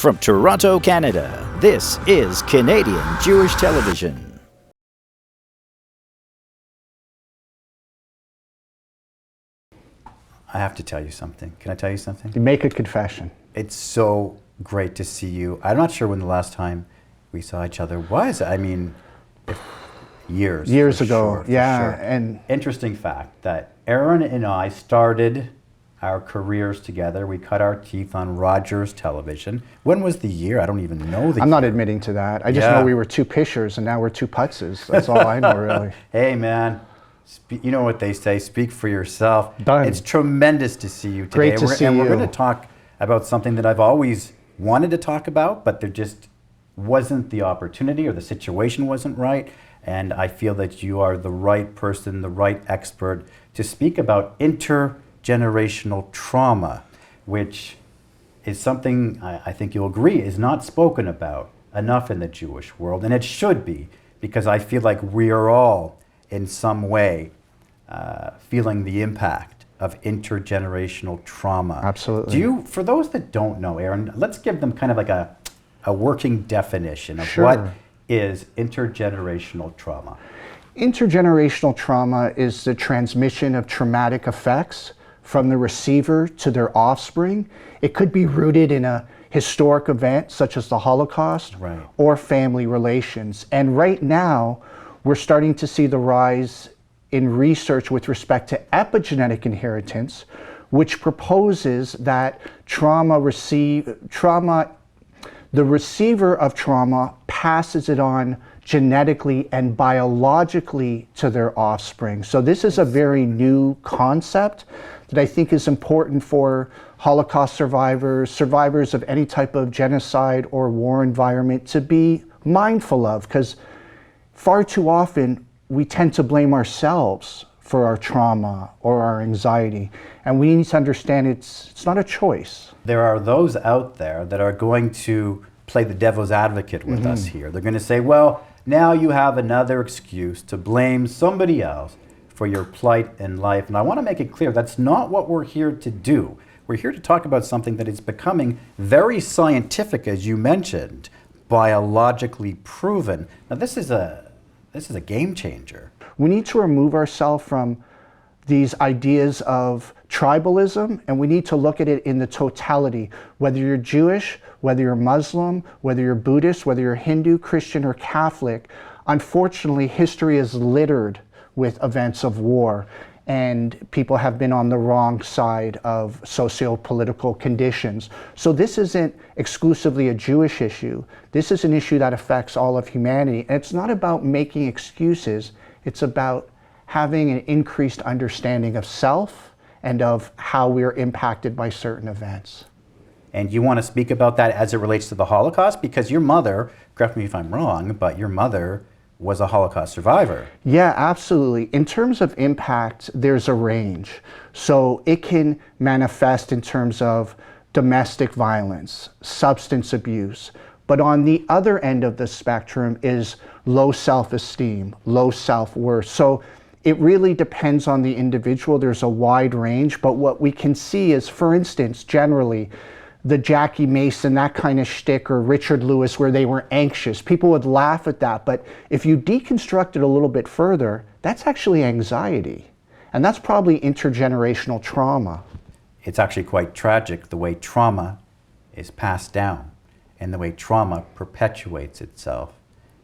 From Toronto, Canada, this is Canadian Jewish Television. I have to tell you something. Can I tell you something? You make a confession. It's so great to see you. I'm not sure when the last time we saw each other was. I mean, years ago. Sure, yeah. Sure. And interesting fact that Aaron and I started our careers together. We cut our teeth on Rogers Television. When was the year? I don't even know the I'm year. not admitting to that. I just know we were two pishers and now we're two putzes. That's all I know, really. Hey, man. You know what they say, speak for yourself. Done. It's tremendous to see you today. Great to see you. And we're going to talk about something that I've always wanted to talk about, but there just wasn't the opportunity or the situation wasn't right. And I feel that you are the right person, the right expert to speak about intergenerational trauma, which is something I think you'll agree is not spoken about enough in the Jewish world. And it should be, because I feel like we are all in some way feeling the impact of intergenerational trauma. Absolutely. For those that don't know, Aaron, let's give them kind of like a working definition of Sure. what is intergenerational trauma. Intergenerational trauma is the transmission of traumatic effects from the receiver to their offspring. It could be rooted in a historic event such as the Holocaust, Right. or family relations. And right now, we're starting to see the rise in research with respect to epigenetic inheritance, which proposes that the receiver of trauma passes it on genetically and biologically to their offspring. So this is a very new concept that I think is important for Holocaust survivors of any type of genocide or war environment to be mindful of, because far too often we tend to blame ourselves for our trauma or our anxiety, and we need to understand it's not a choice. There are those out there that are going to play the devil's advocate with us here. They're going to say, well, now you have another excuse to blame somebody else for your plight in life. And I want to make it clear that's not what we're here to do. We're here to talk about something that is becoming very scientific, as you mentioned, biologically proven. Now this is a game changer. We need to remove ourselves from these ideas of tribalism, and we need to look at it in the totality. Whether you're Jewish, whether you're Muslim, whether you're Buddhist, whether you're Hindu, Christian, or Catholic, unfortunately, history is littered with events of war, and people have been on the wrong side of socio-political conditions. So this isn't exclusively a Jewish issue. This is an issue that affects all of humanity. And it's not about making excuses. It's about having an increased understanding of self and of how we're impacted by certain events. And you want to speak about that as it relates to the Holocaust? Because your mother, correct me if I'm wrong, but your mother was a Holocaust survivor. Yeah, absolutely. In terms of impact, there's a range. So it can manifest in terms of domestic violence, substance abuse, but on the other end of the spectrum is low self-esteem, low self-worth. So it really depends on the individual. There's a wide range, but what we can see is, for instance, generally, the Jackie Mason, that kind of shtick, or Richard Lewis, where they were anxious. People would laugh at that, but if you deconstruct it a little bit further, that's actually anxiety. And that's probably intergenerational trauma. It's actually quite tragic the way trauma is passed down and the way trauma perpetuates itself.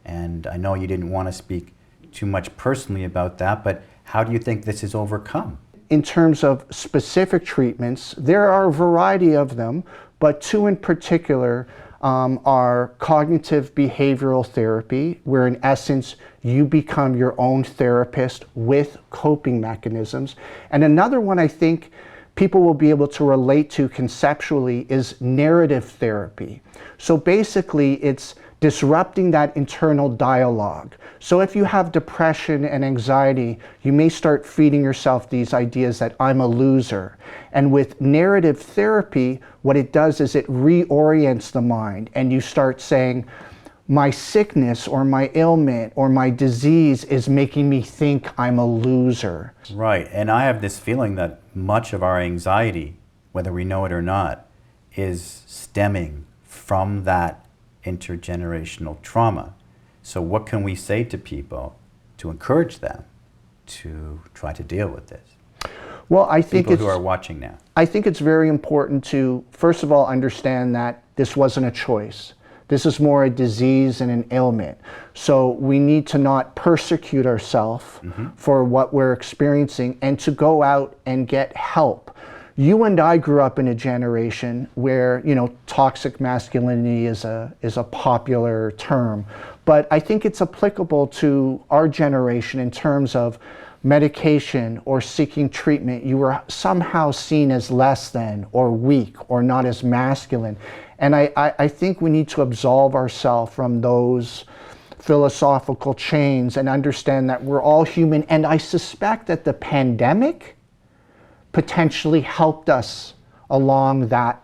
And I know you didn't want to speak too much personally about that, but how do you think this is overcome? In terms of specific treatments, there are a variety of them, but two in particular are cognitive behavioral therapy, where in essence you become your own therapist with coping mechanisms. And another one I think people will be able to relate to conceptually is narrative therapy. So basically it's disrupting that internal dialogue. So if you have depression and anxiety, you may start feeding yourself these ideas that I'm a loser. And with narrative therapy, what it does is it reorients the mind, and you start saying, my sickness or my ailment or my disease is making me think I'm a loser. Right, and I have this feeling that much of our anxiety, whether we know it or not, is stemming from that intergenerational trauma. So what can we say to people to encourage them to try to deal with this? Well, I think People who are watching now. I think it's very important to, first of all, understand that this wasn't a choice. This is more a disease and an ailment. So we need to not persecute ourselves for what we're experiencing and to go out and get help. You and I grew up in a generation where, you know, toxic masculinity is a popular term, but I think it's applicable to our generation in terms of medication or seeking treatment. You were somehow seen as less than or weak or not as masculine. And I think we need to absolve ourselves from those philosophical chains and understand that we're all human. And I suspect that the pandemic potentially helped us along that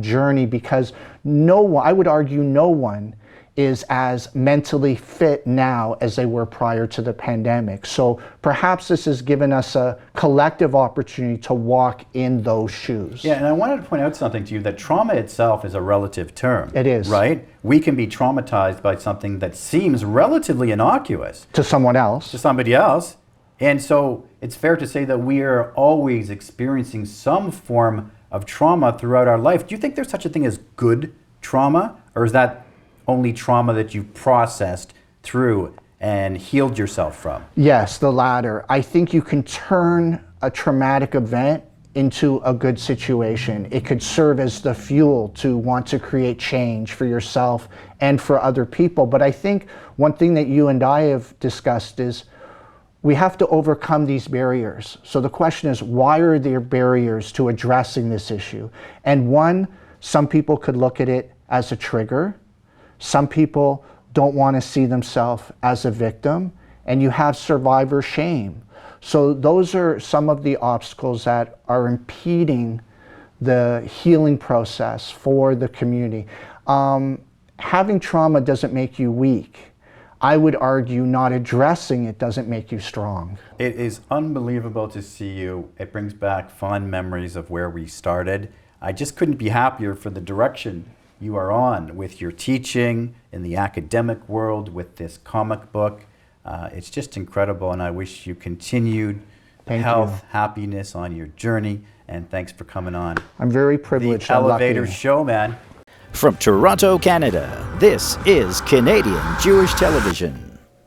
journey, because no one, I would argue no one is as mentally fit now as they were prior to the pandemic. So perhaps this has given us a collective opportunity to walk in those shoes. Yeah, and I wanted to point out something to you, that trauma itself is a relative term. It is. Right? We can be traumatized by something that seems relatively innocuous To someone else. to somebody else. And so it's fair to say that we are always experiencing some form of trauma throughout our life. Do you think there's such a thing as good trauma? Or is that only trauma that you've processed through and healed yourself from? Yes, the latter. I think you can turn a traumatic event into a good situation. It could serve as the fuel to want to create change for yourself and for other people. But I think one thing that you and I have discussed is we have to overcome these barriers. So the question is, why are there barriers to addressing this issue? And one, some people could look at it as a trigger. Some people don't want to see themselves as a victim, and you have survivor shame. So those are some of the obstacles that are impeding the healing process for the community. Having trauma doesn't make you weak. I would argue not addressing it doesn't make you strong. It is unbelievable to see you. It brings back fond memories of where we started. I just couldn't be happier for the direction you are on with your teaching in the academic world, with this comic book. It's just incredible, and I wish you continued health, happiness on your journey, and thanks for coming on. I'm very privileged. The Elevator Show, man. From Toronto, Canada, this is Canadian Jewish Television.